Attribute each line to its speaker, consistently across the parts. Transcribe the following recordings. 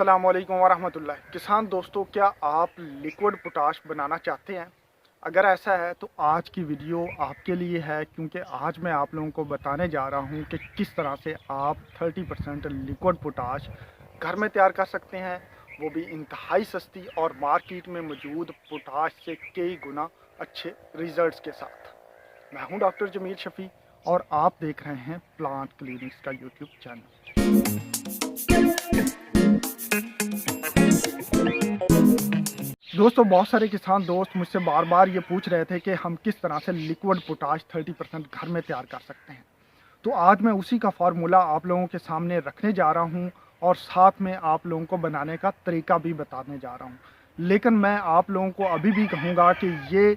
Speaker 1: अस्सलाम वालेकुम वरहमतुल्लाह। किसान दोस्तों, क्या आप लिक्विड पोटाश बनाना चाहते हैं? अगर ऐसा है तो आज की वीडियो आपके लिए है, क्योंकि आज मैं आप लोगों को बताने जा रहा हूं कि किस तरह से आप 30% लिक्विड पोटाश घर में तैयार कर सकते हैं, वो भी इंतहाई सस्ती और मार्केट में मौजूद पोटाश से कई गुना अच्छे रिजल्ट्स के साथ। मैं हूं डॉक्टर जमील शफ़ी और आप देख रहे हैं प्लांट क्लिनिक्स का यूट्यूब चैनल। दोस्तों, बहुत सारे किसान दोस्त मुझसे बार बार ये पूछ रहे थे कि हम किस तरह से लिक्विड पोटाश 30% घर में तैयार कर सकते हैं। तो आज मैं उसी का फार्मूला आप लोगों के सामने रखने जा रहा हूँ और साथ में आप लोगों को बनाने का तरीका भी बताने जा रहा हूँ। लेकिन मैं आप लोगों को अभी भी कहूँगा कि ये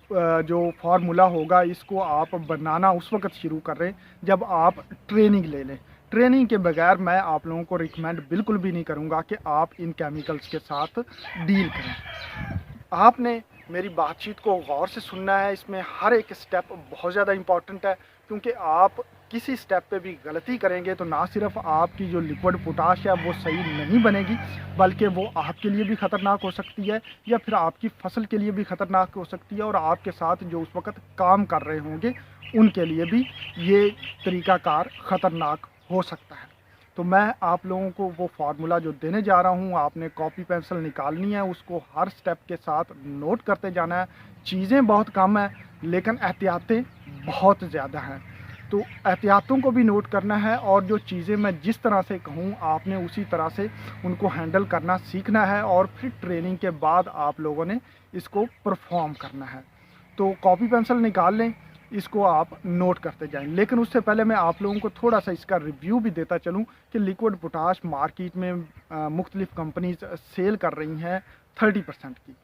Speaker 1: जो फार्मूला होगा इसको आप बनाना उस वक्त शुरू करें जब आप ट्रेनिंग ले लें। ट्रेनिंग के बगैर मैं आप लोगों को रिकमेंड बिल्कुल भी नहीं करूँगा कि आप इन केमिकल्स के साथ डील करें। आपने मेरी बातचीत को गौर से सुनना है, इसमें हर एक स्टेप बहुत ज़्यादा इम्पॉर्टेंट है, क्योंकि आप किसी स्टेप पे भी गलती करेंगे तो ना सिर्फ आपकी जो लिक्विड पोटाश है वो सही नहीं बनेगी, बल्कि वो आपके लिए भी ख़तरनाक हो सकती है या फिर आपकी फसल के लिए भी ख़तरनाक हो सकती है, और आपके साथ जो उस वक्त काम कर रहे होंगे उनके लिए भी ये तरीक़ाकार ख़तरनाक हो सकता है। तो मैं आप लोगों को वो फार्मूला जो देने जा रहा हूँ, आपने कॉपी पेंसिल निकालनी है, उसको हर स्टेप के साथ नोट करते जाना है। चीज़ें बहुत कम हैं लेकिन एहतियातें बहुत ज़्यादा हैं, तो एहतियातों को भी नोट करना है, और जो चीज़ें मैं जिस तरह से कहूँ आपने उसी तरह से उनको हैंडल करना सीखना है, और फिर ट्रेनिंग के बाद आप लोगों ने इसको परफॉर्म करना है। तो कॉपी पेंसिल निकाल लें, इसको आप नोट करते जाएं। लेकिन उससे पहले मैं आप लोगों को थोड़ा सा इसका रिव्यू भी देता चलूं कि लिक्विड पोटाश मार्केट में मुख्तलिफ कंपनीज सेल कर रही हैं 30% की,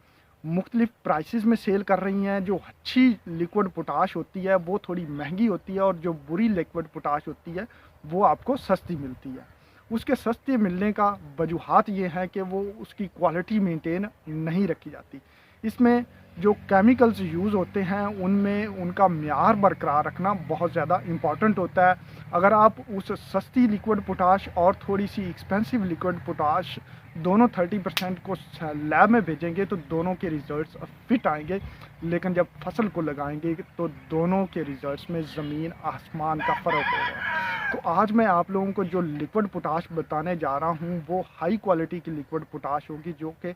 Speaker 1: मुख्तलिफ प्राइसेस में सेल कर रही हैं। जो अच्छी लिक्विड पोटाश होती है वो थोड़ी महंगी होती है, और जो बुरी लिक्विड पोटाश होती है वो आपको सस्ती मिलती है। उसके सस्ते मिलने का वजूहात ये है कि वो उसकी क्वालिटी मेंटेन नहीं रखी जाती। इसमें जो केमिकल्स यूज़ होते हैं उनमें उनका म्यार बरकरार रखना बहुत ज़्यादा इम्पॉर्टेंट होता है। अगर आप उस सस्ती लिक्विड पोटाश और थोड़ी सी एक्सपेंसिव लिक्विड पोटाश दोनों 30% को लैब में भेजेंगे तो दोनों के रिज़ल्ट्स फिट आएंगे, लेकिन जब फसल को लगाएंगे तो दोनों के रिज़ल्ट्स में ज़मीन आसमान का फ़र्क होगा। तो आज मैं आप लोगों को जो लिक्विड पोटाश बताने जा रहा हूँ वो हाई क्वालिटी की लिक्विड पोटाश होगी, जो कि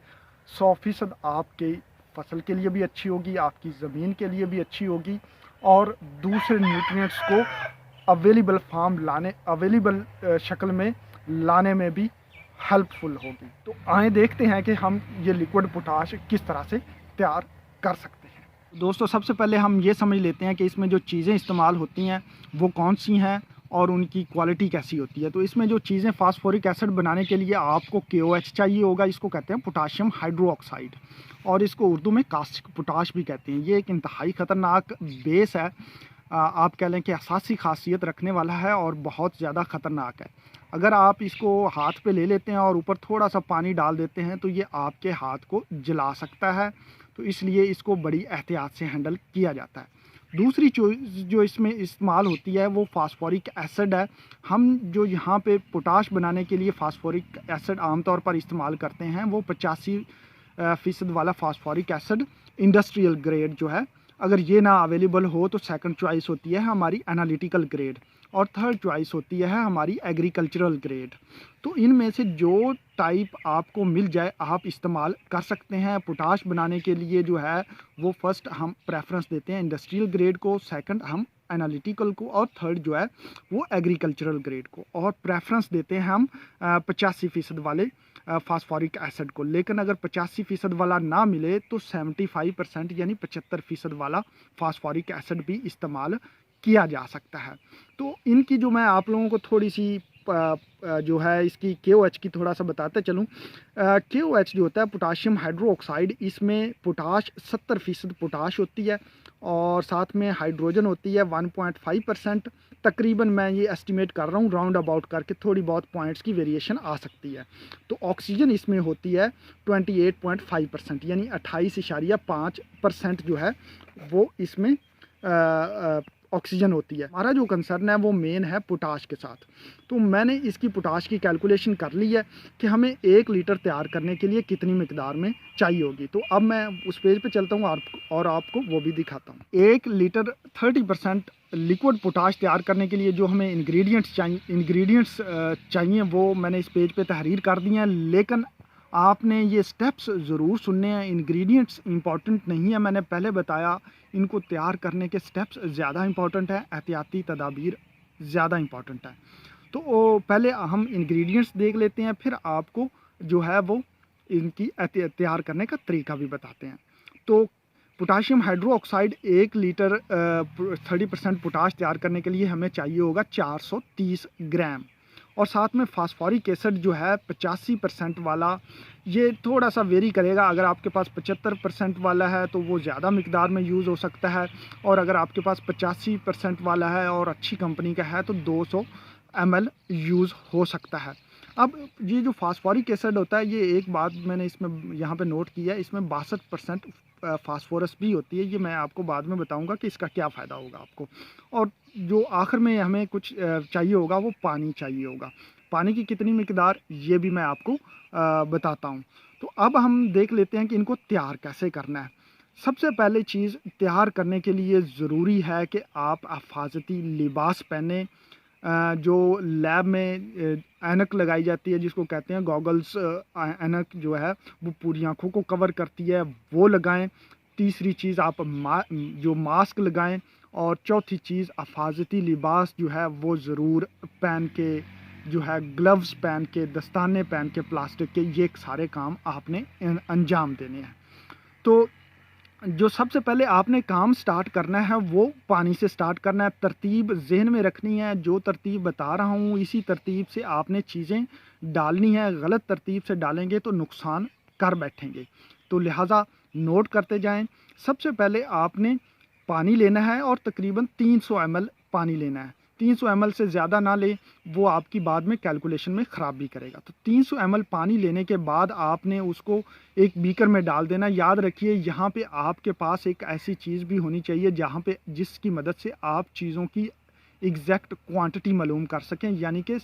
Speaker 1: 100% आपके फसल के लिए भी अच्छी होगी, आपकी ज़मीन के लिए भी अच्छी होगी, और दूसरे न्यूट्रिएंट्स को अवेलेबल शक्ल में लाने में भी हेल्पफुल होगी। तो आए देखते हैं कि हम ये लिक्विड पोटाश किस तरह से तैयार कर सकते हैं। दोस्तों, सबसे पहले हम ये समझ लेते हैं कि इसमें जो चीज़ें इस्तेमाल होती हैं वो कौन सी हैं और उनकी क्वालिटी कैसी होती है। तो इसमें जो चीज़ें फास्फोरिक एसिड बनाने के लिए आपको KOH चाहिए होगा, इसको कहते हैं पोटाशियम हाइड्रोक्साइड, और इसको उर्दू में कास्टिक पोटाश भी कहते हैं। ये एक इंतहाई ख़तरनाक बेस है, आप कह लें कि असासी खासियत रखने वाला है और बहुत ज़्यादा ख़तरनाक है। अगर आप इसको हाथ पे ले लेते हैं और ऊपर थोड़ा सा पानी डाल देते हैं तो ये आपके हाथ को जला सकता है, तो इसलिए इसको बड़ी एहतियात से हैंडल किया जाता है। दूसरी चीज़ जो इसमें इस्तेमाल होती है वो फास्फोरिक एसिड है। हम जो यहाँ पे पोटाश बनाने के लिए फास्फोरिक एसिड आमतौर पर इस्तेमाल करते हैं वो 85% वाला फास्फोरिक एसिड इंडस्ट्रियल ग्रेड जो है। अगर ये ना अवेलेबल हो तो सेकंड चॉइस होती है हमारी एनालिटिकल ग्रेड, और थर्ड चॉइस होती है हमारी एग्रीकल्चरल ग्रेड। तो इनमें से जो टाइप आपको मिल जाए आप इस्तेमाल कर सकते हैं। पोटाश बनाने के लिए जो है वो फर्स्ट हम प्रेफरेंस देते हैं इंडस्ट्रियल ग्रेड को, सेकंड हम एनालिटिकल को, और थर्ड जो है वो एग्रीकल्चरल ग्रेड को, और प्रेफरेंस देते हैं हम 85% वाले फास्फोरिक एसिड को। लेकिन अगर 85% वाला ना मिले तो 75% यानी 75% वाला फास्फोरिक एसिड भी इस्तेमाल किया जा सकता है। तो इनकी जो मैं आप लोगों को थोड़ी सी जो है इसकी KOH की थोड़ा सा बताते चलूँ। KOH जो होता है पोटाशियम हाइड्रोक्साइड, इसमें पोटाश 70% पोटाश होती है और साथ में हाइड्रोजन होती है 1.5%। तकरीबन मैं ये एस्टिमेट कर रहा हूँ राउंड अबाउट करके, थोड़ी बहुत पॉइंट्स की वेरिएशन आ सकती है। तो ऑक्सीजन इसमें होती है 28.5%, यानी 28.5% जो है वो इसमें ऑक्सीजन होती है। हमारा जो कंसर्न है वो मेन है पोटाश के साथ। तो मैंने इसकी पोटाश की कैलकुलेशन कर ली है कि हमें 1 लीटर तैयार करने के लिए कितनी मिकदार में चाहिए होगी। तो अब मैं उस पेज पे चलता हूँ और आपको वो भी दिखाता हूँ। 1 लीटर 30% लिक्विड पोटाश तैयार करने के लिए जो हमें इंग्रेडिएंट्स चाहिए वो मैंने इस पेज पे तहरीर कर दिए हैं, लेकिन आपने ये स्टेप्स ज़रूर सुनने हैं। इंग्रेडिएंट्स इंपॉर्टेंट नहीं है, मैंने पहले बताया, इनको तैयार करने के स्टेप्स ज़्यादा इंपॉर्टेंट है, एहतियाती तदाबीर ज़्यादा इंपॉर्टेंट है। तो पहले हम इंग्रेडिएंट्स देख लेते हैं, फिर आपको जो है वो इनकी तैयार करने का तरीका भी बताते हैं। तो पोटाशियम हाइड्रोक्साइड 1 लीटर 30% पोटाश तैयार करने के लिए हमें चाहिए होगा 430 ग्राम। और साथ में फास्फोरिक एसिड जो है 85% वाला, ये थोड़ा सा वेरी करेगा। अगर आपके पास 75% वाला है तो वो ज़्यादा मिकदार में यूज़ हो सकता है, और अगर आपके पास 85% वाला है और अच्छी कंपनी का है तो 200 ml यूज़ हो सकता है। अब ये जो फास्फोरिक एसिड होता है, ये एक बात मैंने इसमें यहाँ पे नोट किया है, इसमें 62% फास्फोरस भी होती है। ये मैं आपको बाद में बताऊंगा कि इसका क्या फ़ायदा होगा आपको। और जो आखिर में हमें कुछ चाहिए होगा वो पानी चाहिए होगा। पानी की कितनी मिकदार ये भी मैं आपको बताता हूँ। तो अब हम देख लेते हैं कि इनको तैयार कैसे करना है। सबसे पहले चीज़ तैयार करने के लिए ज़रूरी है कि आप हिफाजती लिबास पहने। जो लैब में ऐनक लगाई जाती है जिसको कहते हैं गॉगल्स, ऐनक जो है वो पूरी आँखों को कवर करती है, वो लगाएं। तीसरी चीज़ आप जो मास्क लगाएं। और चौथी चीज़ हिफाजती लिबास जो है वो ज़रूर पहन के, जो है ग्लव्स पहन के, दस्ताने पहन के प्लास्टिक के, ये सारे काम आपने अंजाम देने हैं। तो जो सबसे पहले आपने काम स्टार्ट करना है वो पानी से स्टार्ट करना है। तरतीब जहन में रखनी है, जो तरतीब बता रहा हूँ इसी तरतीब से आपने चीज़ें डालनी है। गलत तरतीब से डालेंगे तो नुकसान कर बैठेंगे, तो लिहाजा नोट करते जाएं। सबसे पहले आपने पानी लेना है और तकरीबन 300 ml पानी लेना है। 300 ml से ज़्यादा ना ले, वो आपकी बाद में कैलकुलेशन में ख़राब भी करेगा। तो 300 ml पानी लेने के बाद आपने उसको एक बीकर में डाल देना। याद रखिए यहाँ पे आपके पास एक ऐसी चीज़ भी होनी चाहिए जहाँ पे जिसकी मदद से आप चीज़ों की एग्जैक्ट क्वांटिटी मालूम कर सकें, यानी कि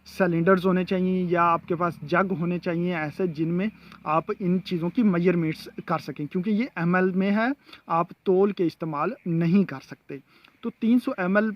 Speaker 1: सिलेंडर्स होने चाहिए या आपके पास जग होने चाहिए ऐसे जिनमें आप इन चीज़ों की मेजरमेंट्स कर सकें, क्योंकि ये ml में है, आप तोल के इस्तेमाल नहीं कर सकते। तो 300 ml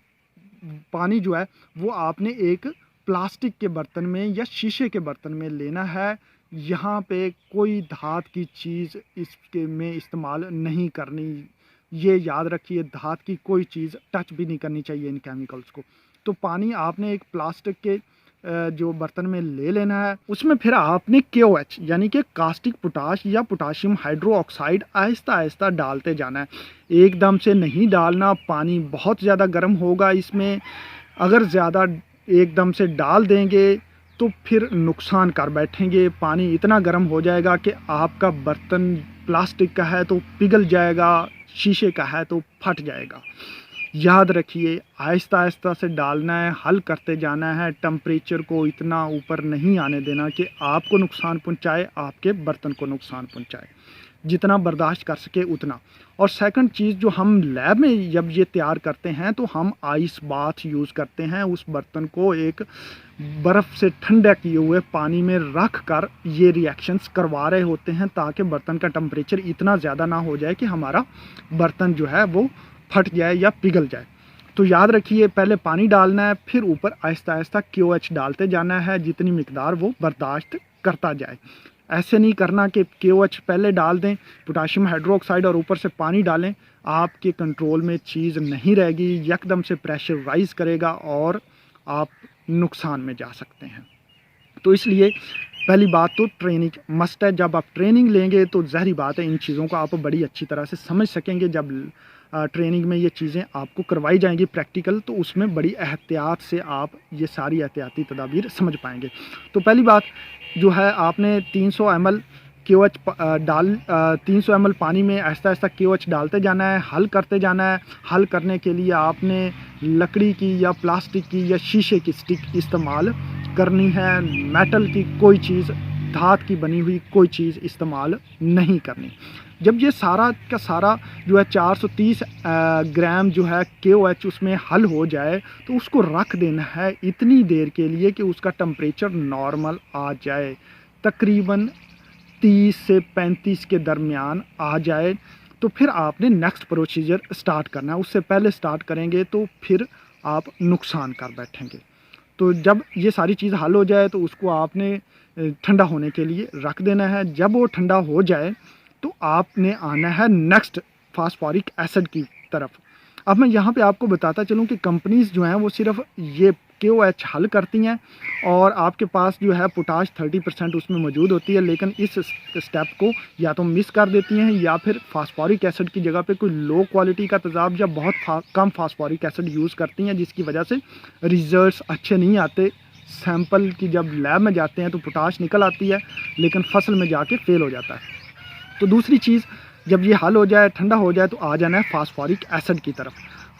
Speaker 1: पानी जो है वो आपने एक प्लास्टिक के बर्तन में या शीशे के बर्तन में लेना है। यहाँ पे कोई धात की चीज़ इसके में इस्तेमाल नहीं करनी, ये याद रखिए। धात की कोई चीज़ टच भी नहीं करनी चाहिए इन केमिकल्स को। तो पानी आपने एक प्लास्टिक के जो बर्तन में ले लेना है। उसमें फिर आपने KOH यानी कि कास्टिक पोटाश या पोटाशियम हाइड्रोक्साइड आहिस्ता आहिस्ता डालते जाना है, एकदम से नहीं डालना। पानी बहुत ज़्यादा गर्म होगा इसमें, अगर ज़्यादा एकदम से डाल देंगे तो फिर नुकसान कर बैठेंगे। पानी इतना गर्म हो जाएगा कि आपका बर्तन प्लास्टिक का है तो पिघल जाएगा, शीशे का है तो फट जाएगा। याद रखिए आहिस्ता आहिस्ता से डालना है, हल करते जाना है। टेम्परेचर को इतना ऊपर नहीं आने देना कि आपको नुकसान पहुंचाए, आपके बर्तन को नुकसान पहुंचाए। जितना बर्दाश्त कर सके उतना। और सेकंड चीज़, जो हम लैब में जब ये तैयार करते हैं तो हम आइस बाथ यूज़ करते हैं। उस बर्तन को एक बर्फ़ से ठंडा किए हुए पानी में रख कर ये रिएक्शंस करवा रहे होते हैं ताकि बर्तन का टेम्परेचर इतना ज़्यादा ना हो जाए कि हमारा बर्तन जो है वो फट जाए या पिघल जाए। तो याद रखिए पहले पानी डालना है, फिर ऊपर आहिस्ता आहिस्ता KOH डालते जाना है जितनी मिकदार वो बर्दाश्त करता जाए। ऐसे नहीं करना कि KOH पहले डाल दें, पोटाशियम हाइड्रोक्साइड और ऊपर से पानी डालें, आपके कंट्रोल में चीज़ नहीं रहेगी, यकदम से प्रेशर राइज करेगा और आप नुकसान में जा सकते हैं। तो इसलिए पहली बात तो ट्रेनिंग मस्ट है। जब आप ट्रेनिंग लेंगे तो ज़ाहिर बात है इन चीज़ों को आप बड़ी अच्छी तरह से समझ सकेंगे। जब ट्रेनिंग में ये चीज़ें आपको करवाई जाएंगी प्रैक्टिकल, तो उसमें बड़ी एहतियात से आप ये सारी एहतियाती तदाबीर समझ पाएंगे। तो पहली बात जो है, आपने 300 ml KOH 300 ml पानी में आहिस्ता आहिस्ता KOH डालते जाना है, हल करते जाना है। हल करने के लिए आपने लकड़ी की या प्लास्टिक की या शीशे की स्टिक इस्तेमाल करनी है। मेटल की कोई चीज़, धात की बनी हुई कोई चीज़ इस्तेमाल नहीं करनी। जब ये सारा का सारा जो है 430 ग्राम जो है KOH उसमें हल हो जाए तो उसको रख देना है इतनी देर के लिए कि उसका टेम्परेचर नॉर्मल आ जाए, तकरीबन 30 से 35 के दरमियान आ जाए। तो फिर आपने नेक्स्ट प्रोसीजर स्टार्ट करना है। उससे पहले स्टार्ट करेंगे तो फिर आप नुकसान कर बैठेंगे। तो जब ये सारी चीज़ हल हो जाए तो उसको आपने ठंडा होने के लिए रख देना है। जब वो ठंडा हो जाए तो आपने आना है नेक्स्ट फास्फोरिक एसिड की तरफ। अब मैं यहाँ पे आपको बताता चलूँ कि कंपनीज़ जो हैं वो सिर्फ ये KOH हल करती हैं और आपके पास जो है पोटाश 30% उसमें मौजूद होती है, लेकिन इस स्टेप को या तो मिस कर देती हैं या फिर फास्फोरिक एसिड की जगह पे कोई लो क्वालिटी का तेज़ाब या बहुत कम फास्फोरिक एसिड यूज़ करती हैं, जिसकी वजह से रिज़ल्ट्स अच्छे नहीं आते। सैंपल की जब लैब में जाते हैं तो पोटाश निकल आती है लेकिन फसल में जाके फेल हो जाता है। तो दूसरी चीज़, जब ये हल हो जाए, ठंडा हो जाए, तो आ जाना है फास्फोरिक एसिड की तरफ।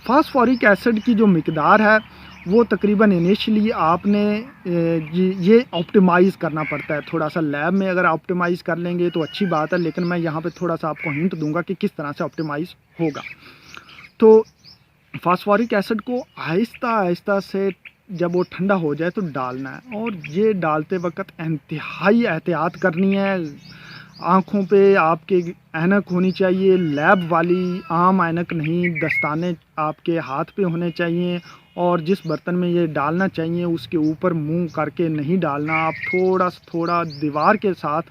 Speaker 1: फास्फोरिक एसिड की जो मिकदार है वो तकरीबन इनिशियली आपने ये ऑप्टिमाइज़ करना पड़ता है थोड़ा सा लैब में। अगर ऑप्टिमाइज़ कर लेंगे तो अच्छी बात है, लेकिन मैं यहाँ पे थोड़ा सा आपको हिंट दूंगा कि किस तरह से ऑप्टिमाइज़ होगा। तो फास्फोरिक एसिड को आहिस्ता आहिस्ता से जब वो ठंडा हो जाए तो डालना है, और ये डालते वक्त इंतहाई एहतियात करनी है। आँखों पे आपके ऐनक होनी चाहिए, लैब वाली, आम ऐनक नहीं, दस्ताने आपके हाथ पे होने चाहिए। और जिस बर्तन में ये डालना चाहिए उसके ऊपर मुंह करके नहीं डालना। आप थोड़ा थोड़ा दीवार के साथ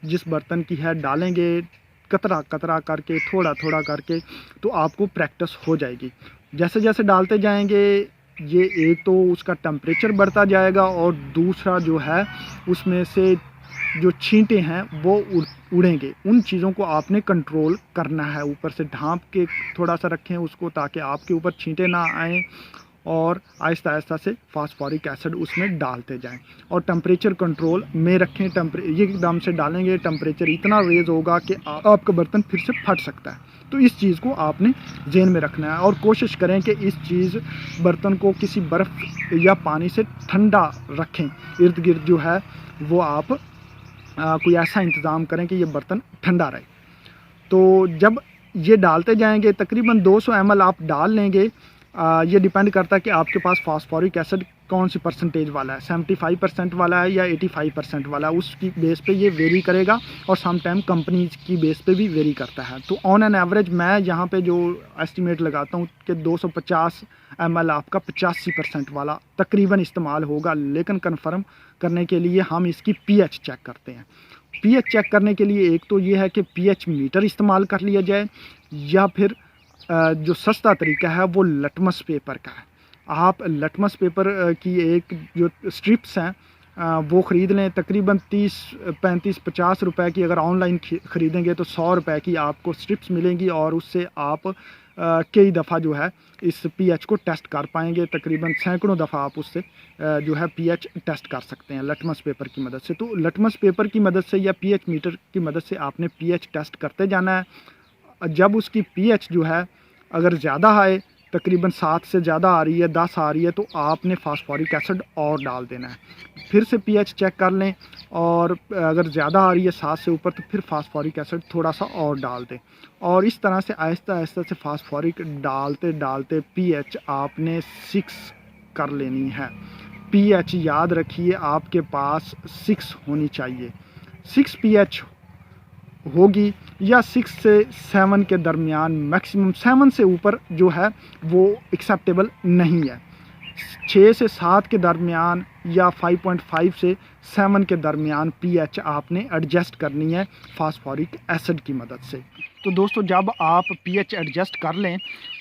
Speaker 1: जिस बर्तन की है डालेंगे, कतरा कतरा करके, थोड़ा थोड़ा करके, तो आपको प्रैक्टिस हो जाएगी। जैसे जैसे डालते जाएंगे ये एक तो उसका टेम्परेचर बढ़ता जाएगा और दूसरा जो है उसमें से जो छींटे हैं वो उड़ेंगे। उन चीज़ों को आपने कंट्रोल करना है। ऊपर से ढांप के थोड़ा सा रखें उसको ताकि आपके ऊपर छींटे ना आएँ, और आहिस्ता आहिस्ता से फास्फोरिक एसिड उसमें डालते जाएं और टेम्परेचर कंट्रोल में रखें। ये एकदम से डालेंगे टेम्परेचर इतना रेज होगा कि आपका बर्तन फिर से फट सकता है। तो इस चीज़ को आपने ज़हन में रखना है और कोशिश करें कि इस चीज़ बर्तन को किसी बर्फ़ या पानी से ठंडा रखें। इर्द गिर्द जो है वो आप कोई ऐसा इंतज़ाम करें कि ये बर्तन ठंडा रहे। तो जब ये डालते जाएंगे तकरीबन 200 ml आप डाल लेंगे। ये डिपेंड करता है कि आपके पास फास्फोरिक एसिड कौन सी परसेंटेज वाला है, 75% वाला है या 85% वाला, उसकी बेस पे ये वेरी करेगा और सम टाइम कंपनीज की बेस पे भी वेरी करता है। तो ऑन एन एवरेज मैं यहाँ पे जो एस्टिमेट लगाता हूँ कि 250 ml आपका 85% वाला तकरीबन इस्तेमाल होगा, लेकिन कंफर्म करने के लिए हम इसकी pH चेक करते हैं। pH चेक करने के लिए एक तो ये है कि pH मीटर इस्तेमाल कर लिया जाए, या फिर जो सस्ता तरीका है वो लटमस पेपर का है। आप लटमस पेपर की एक जो स्ट्रिप्स हैं वो ख़रीद लें। तकरीबन 30, 35, 50 रुपए की अगर ऑनलाइन ख़रीदेंगे तो 100 रुपए की आपको स्ट्रिप्स मिलेंगी, और उससे आप कई दफ़ा जो है इस pH को टेस्ट कर पाएंगे। तकरीबन सैकड़ों दफ़ा आप उससे जो है pH टेस्ट कर सकते हैं लटमस पेपर की मदद से। तो लटमस पेपर की मदद से या pH मीटर की मदद से आपने pH टेस्ट करते जाना है। जब उसकी pH जो है अगर ज़्यादा आए, तकरीबन 7 से ज़्यादा आ रही है, 10 आ रही है, तो आपने फास्फोरिक एसिड और डाल देना है। फिर से pH चेक कर लें, और अगर ज़्यादा आ रही है 7 से ऊपर तो फिर फास्फोरिक एसिड थोड़ा सा और डाल दें। और इस तरह से आहिस्ता आहिस्ता से फास्फोरिक डालते डालते pH आपने 6 कर लेनी है। pH याद रखिए आपके पास 6 होनी चाहिए। 6 pH होगी या 6 से 7 के दरमियान, मैक्सिमम 7 से ऊपर जो है वो एक्सेप्टेबल नहीं है। 6 से 7 के दरमियान या 5.5 से 7 के दरमियान pH आपने एडजस्ट करनी है फास्फोरिक एसिड की मदद से। तो दोस्तों जब आप pH एडजस्ट कर लें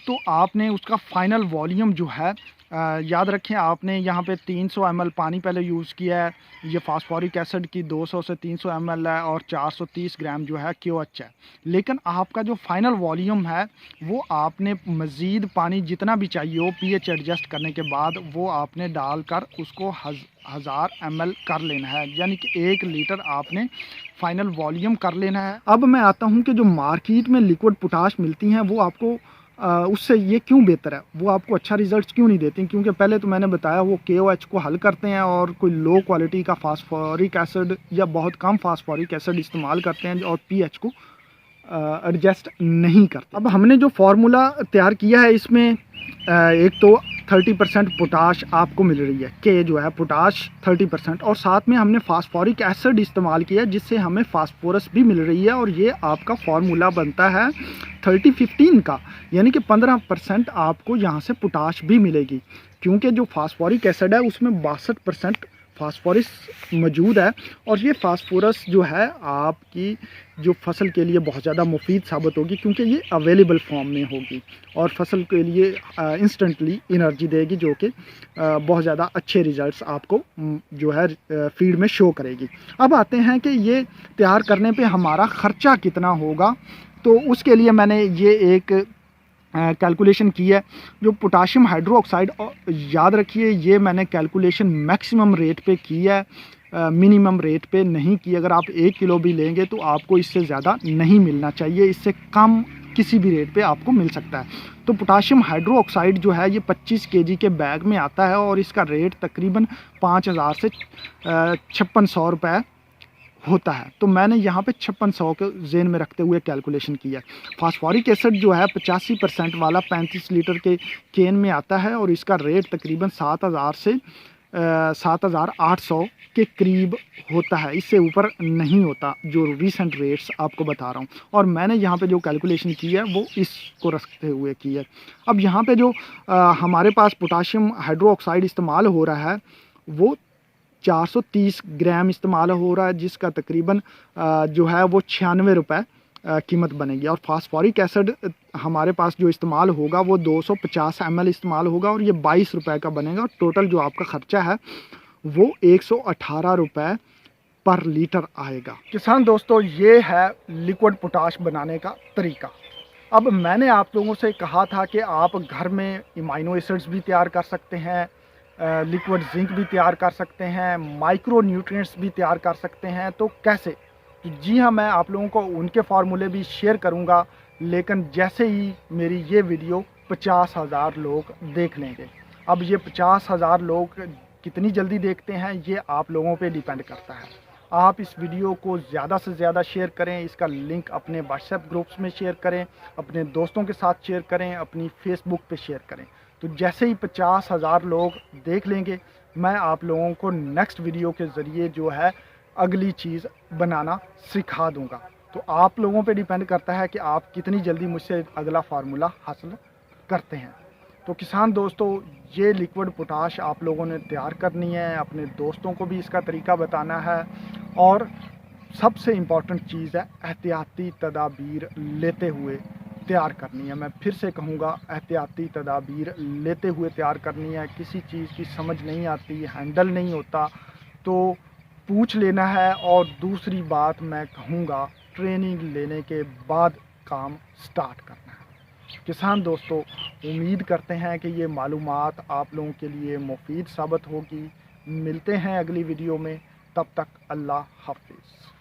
Speaker 1: तो आपने उसका फाइनल वॉल्यूम जो है याद रखें, आपने यहाँ पे 300 ml पानी पहले यूज़ किया है। ये फास्फोरिक एसिड की 200 से 300 ml है और 430 ग्राम जो है KOH है। लेकिन आपका जो फाइनल वॉल्यूम है वो आपने मज़ीद पानी जितना भी चाहिए हो pH एडजस्ट करने के बाद वो आपने डालकर उसको 1000 ml कर लेना है, यानी कि 1 लीटर आपने फाइनल वॉल्यूम कर लेना है। अब मैं आता हूँ कि जो मार्केट में लिक्विड पोटाश मिलती हैं वो आपको उससे ये क्यों बेहतर है, वो आपको अच्छा रिजल्ट क्यों नहीं देती? क्योंकि पहले तो मैंने बताया वो KOH को हल करते हैं और कोई लो क्वालिटी का फास्फोरिक एसिड या बहुत कम फास्फोरिक एसिड इस्तेमाल करते हैं और pH को एडजस्ट नहीं करते। अब हमने जो फार्मूला तैयार किया है इसमें एक तो 30% पोटाश आपको मिल रही है, के जो है पोटाश 30%, और साथ में हमने फास्फोरिक एसिड इस्तेमाल किया जिससे हमें फास्फोरस भी मिल रही है, और ये आपका फार्मूला बनता है 30-15 का, यानी कि 15% आपको यहाँ से पोटाश भी मिलेगी, क्योंकि जो फास्फोरिक एसिड है उसमें 62% फास्फोरस मौजूद है, और ये फास्फोरस जो है आपकी जो फसल के लिए बहुत ज़्यादा मुफीद साबित होगी, क्योंकि ये अवेलेबल फॉर्म में होगी और फसल के लिए इंस्टेंटली एनर्जी देगी, जो कि बहुत ज़्यादा अच्छे रिजल्ट्स आपको जो है फीड में शो करेगी। अब आते हैं कि ये तैयार करने पे हमारा ख़र्चा कितना होगा, तो उसके लिए मैंने ये एक कैलकुलेशन की है। जो पोटाशियम हाइड्रोक्साइड, याद रखिए ये मैंने कैलकुलेशन मैक्सिमम रेट पे की है, मिनिमम रेट पे नहीं की। अगर आप 1 किलो भी लेंगे तो आपको इससे ज़्यादा नहीं मिलना चाहिए, इससे कम किसी भी रेट पे आपको मिल सकता है। तो पोटाशियम हाइड्रोक्साइड जो है ये 25 केजी के बैग में आता है, और इसका रेट तकरीबन 5000 से 5600 रुपये होता है। तो मैंने यहाँ पे 5600 के जेन में रखते हुए कैलकुलेशन किया। फास्फोरिक एसिड जो है 85% वाला 35 लीटर के केन में आता है, और इसका रेट तकरीबन 7000 से 7800 के करीब होता है, इससे ऊपर नहीं होता, जो रीसेंट रेट्स आपको बता रहा हूँ। और मैंने यहाँ पे जो कैलकुलेशन की है वो इसको रखते हुए की है। अब यहाँ पे जो हमारे पास पोटाशियम हाइड्रोक्साइड इस्तेमाल हो रहा है वो 430 ग्राम इस्तेमाल हो रहा है, जिसका तकरीबन जो है वो 96 रुपये कीमत बनेगी। और फास्फोरिक एसिड हमारे पास जो इस्तेमाल होगा वो 250 ml इस्तेमाल होगा, और ये 22 रुपये का बनेगा। टोटल जो आपका ख़र्चा है वो 118 रुपये पर लीटर आएगा। किसान दोस्तों, ये है लिक्विड पोटाश बनाने का तरीका। अब मैंने आप लोगों से कहा था कि आप घर में अमीनो एसिड्स भी तैयार कर सकते हैं, लिक्विड जिंक भी तैयार कर सकते हैं, माइक्रो न्यूट्रिएंट्स भी तैयार कर सकते हैं। तो कैसे? तो जी हाँ, मैं आप लोगों को उनके फार्मूले भी शेयर करूंगा, लेकिन जैसे ही मेरी ये वीडियो 50,000 लोग देख लेंगे। अब ये 50,000 लोग कितनी जल्दी देखते हैं ये आप लोगों पे डिपेंड करता है। आप इस वीडियो को ज़्यादा से ज़्यादा शेयर करें, इसका लिंक अपने व्हाट्सएप ग्रुप्स में शेयर करें, अपने दोस्तों के साथ शेयर करें, अपनी फेसबुक पे शेयर करें। तो जैसे ही 50,000 लोग देख लेंगे, मैं आप लोगों को नेक्स्ट वीडियो के ज़रिए जो है अगली चीज़ बनाना सिखा दूंगा। तो आप लोगों पे डिपेंड करता है कि आप कितनी जल्दी मुझसे अगला फार्मूला हासिल करते हैं। तो किसान दोस्तों, ये लिक्विड पोटाश आप लोगों ने तैयार करनी है, अपने दोस्तों को भी इसका तरीका बताना है, और सबसे इम्पॉर्टेंट चीज़ है एहतियाती तदाबीर लेते हुए तैयार करनी है। मैं फिर से कहूँगा, एहतियाती तदाबीर लेते हुए तैयार करनी है। किसी चीज़ की समझ नहीं आती, हैंडल नहीं होता तो पूछ लेना है, और दूसरी बात मैं कहूँगा, ट्रेनिंग लेने के बाद काम स्टार्ट करना है। किसान दोस्तों, उम्मीद करते हैं कि ये मालूमात आप लोगों के लिए मुफीद साबित होगी। मिलते हैं अगली वीडियो में, तब तक अल्लाह हाफिज़।